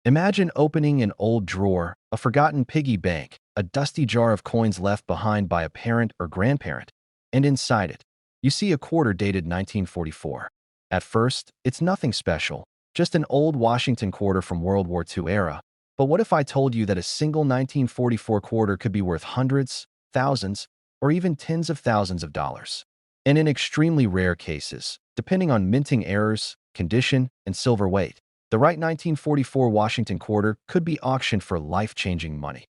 Imagine opening an old drawer, a forgotten piggy bank, a dusty jar of coins left behind by a parent or grandparent, and inside it, you see a quarter dated 1944. At first, it's nothing special, just an old Washington quarter from World War II era. But what if I told you that a single 1944 quarter could be worth hundreds, thousands, or even tens of thousands of dollars? And in extremely rare cases, depending on minting errors, condition, and silver weight, the right 1944 Washington quarter could be auctioned for life-changing money,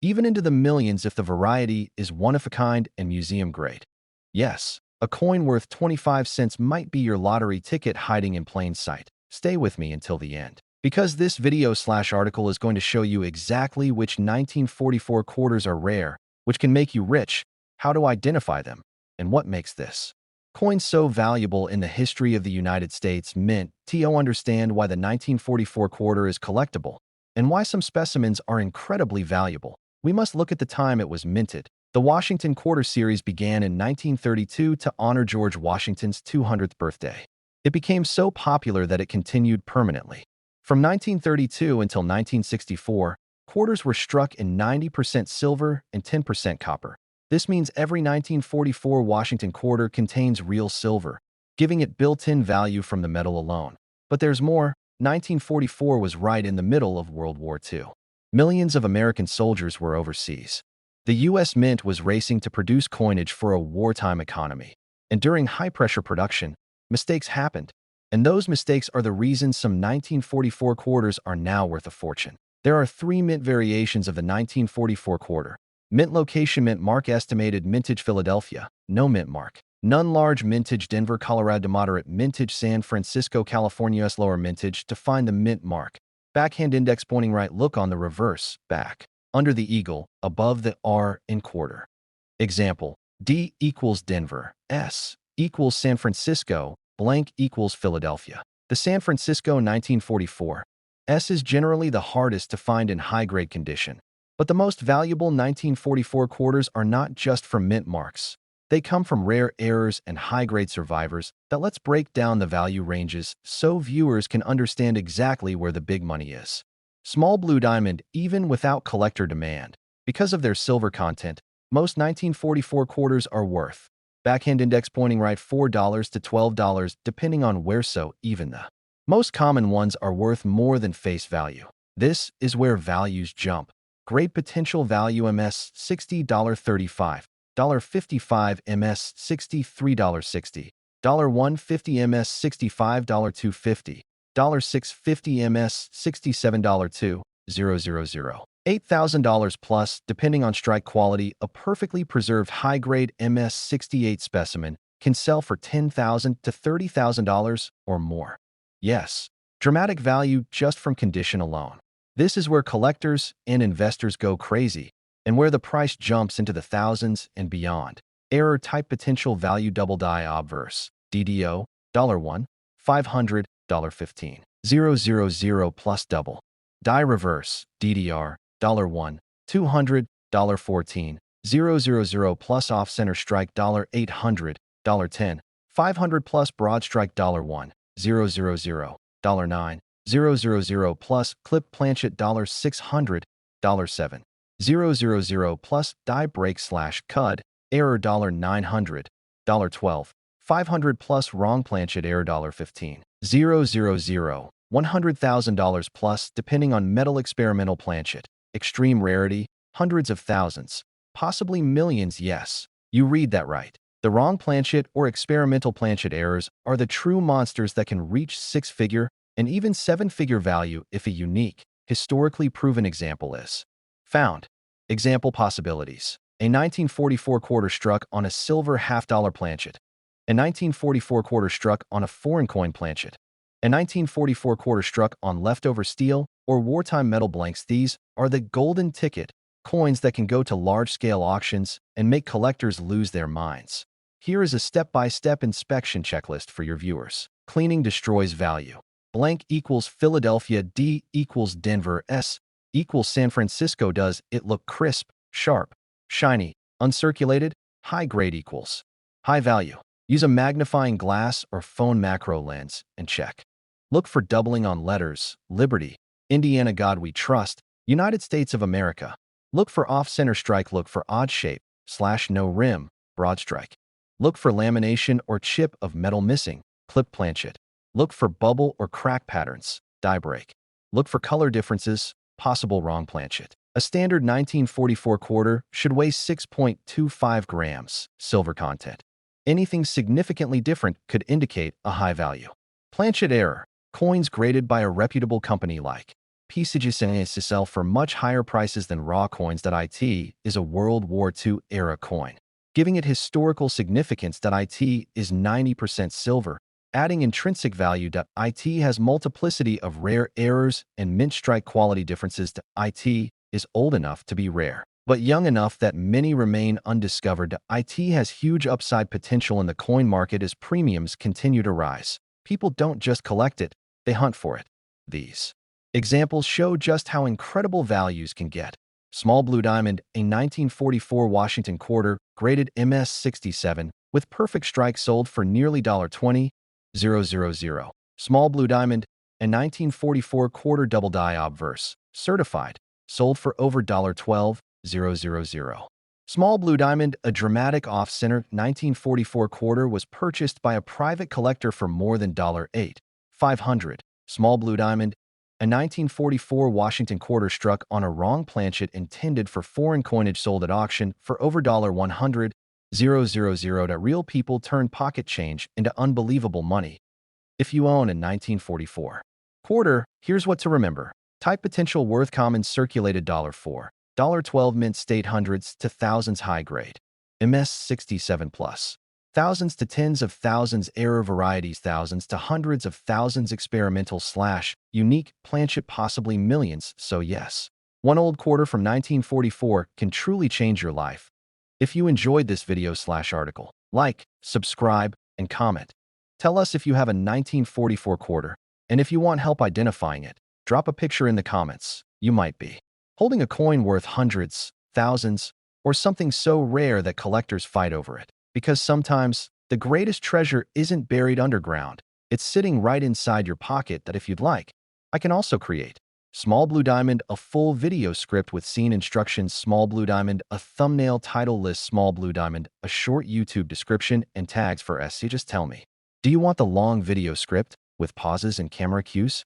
even into the millions if the variety is one-of-a-kind and museum-grade. Yes, a coin worth 25 cents might be your lottery ticket hiding in plain sight. Stay with me until the end, because this video/article is going to show you exactly which 1944 quarters are rare, which can make you rich, how to identify them, and what makes this coin so valuable in the history of the United States Mint. To understand why the 1944 quarter is collectible, and why some specimens are incredibly valuable, we must look at the time it was minted. The Washington Quarter series began in 1932 to honor George Washington's 200th birthday. It became so popular that it continued permanently. From 1932 until 1964, quarters were struck in 90% silver and 10% copper. This means every 1944 Washington quarter contains real silver, giving it built-in value from the metal alone. But there's more. 1944 was right in the middle of World War II. Millions of American soldiers were overseas. The U.S. Mint was racing to produce coinage for a wartime economy. And during high-pressure production, mistakes happened. And those mistakes are the reason some 1944 quarters are now worth a fortune. There are 3 mint variations of the 1944 quarter. Mint location: mint mark, estimated mintage Philadelphia, no mint mark. None, large mintage Denver, Colorado, moderate mintage San Francisco, California, lower mintage. To find the mint mark, backhand index pointing right, look on the reverse, back, under the eagle, above the R in quarter. Example, D equals Denver, S equals San Francisco, blank equals Philadelphia. The San Francisco 1944 S is generally the hardest to find in high-grade condition. But the most valuable 1944 quarters are not just from mint marks. They come from rare errors and high-grade survivors. That let's break down the value ranges so viewers can understand exactly where the big money is. Small blue diamond, even without collector demand. Because of their silver content, most 1944 quarters are worth, backhand index pointing right, $4 to $12, depending on where. So even the most common ones are worth more than face value. This is where values jump. Great potential value: MS $60.35, $55, MS $63.60, $150, MS $65.250, $650, MS $67.200, $8,000 plus, depending on strike quality. A perfectly preserved high-grade MS 68 specimen can sell for $10,000 to $30,000 or more. Yes, dramatic value just from condition alone. This is where collectors and investors go crazy, and where the price jumps into the thousands and beyond. Error type: potential value double die obverse, DDO, $1, $500, $15, 000 plus double die reverse, DDR, $1, $200, $14, 000 plus off center strike, $800, $10, 500 plus broad strike, $1, 000, $9, 000 plus clip planchet, $600, $7, 000 plus die break / cud, error, $900, $12, 500 plus wrong planchet, error, $15, 000, $100,000 plus, depending on metal, experimental planchet, extreme rarity, hundreds of thousands, possibly millions. Yes, you read that right. The wrong planchet or experimental planchet errors are the true monsters that can reach 6-figure and even 7-figure value if a unique, historically proven example is found. Example possibilities: a 1944 quarter struck on a silver half-dollar planchet, a 1944 quarter struck on a foreign coin planchet, a 1944 quarter struck on leftover steel or wartime metal blanks. These are the golden ticket coins that can go to large-scale auctions and make collectors lose their minds. Here is a step-by-step inspection checklist for your viewers. Cleaning destroys value. Blank equals Philadelphia, D equals Denver, S equals San Francisco. Does it look crisp, sharp, shiny, uncirculated? High grade equals high value. Use a magnifying glass or phone macro lens and check. Look for doubling on letters: Liberty, Indiana God we trust. United States of America. Look for off-center strike. Look for odd shape, slash no rim, broad strike. Look for lamination or chip of metal missing, clip planchet. Look for bubble or crack patterns, die break. Look for color differences, possible wrong planchet. A standard 1944 quarter should weigh 6.25 grams, silver content. Anything significantly different could indicate a high value. Planchet error. Coins graded by a reputable company like pennies to sell for much higher prices than raw coins. It is a World War II era coin, giving it historical significance. It is 90% silver, adding intrinsic value. It has multiplicity of rare errors and mint strike quality differences. It is old enough to be rare, but young enough that many remain undiscovered. It has huge upside potential in the coin market as premiums continue to rise. People don't just collect it, they hunt for it. These examples show just how incredible values can get. Small blue diamond, a 1944 Washington quarter, graded MS 67, with perfect strike, sold for nearly $20,000. Small blue diamond, a 1944 quarter double die obverse, certified, sold for over $12,000. Small blue diamond, a dramatic off-center 1944 quarter, was purchased by a private collector for more than $8,500. Small blue diamond, a 1944 Washington quarter, struck on a wrong planchet intended for foreign coinage, sold at auction for over $100,000. Real people turn pocket change into unbelievable money. If you own a 1944 quarter, here's what to remember. Type potential worth: common circulated $4, $12 mint state, hundreds to thousands high grade, MS 67 plus, thousands to tens of thousands error, varieties thousands to hundreds of thousands experimental / unique planchet, possibly millions. So yes, one old quarter from 1944 can truly change your life. If you enjoyed this video / article, like, subscribe, and comment. Tell us if you have a 1944 quarter, and if you want help identifying it, drop a picture in the comments. You might be holding a coin worth hundreds, thousands, or something so rare that collectors fight over it. Because sometimes, the greatest treasure isn't buried underground. It's sitting right inside your pocket. If you'd like, I can also create Small blue diamond, a full video script with scene instructions. Small blue diamond, a thumbnail title list. Small blue diamond, a short YouTube description and tags for SC. Just tell me, do you want the long video script with pauses and camera cues?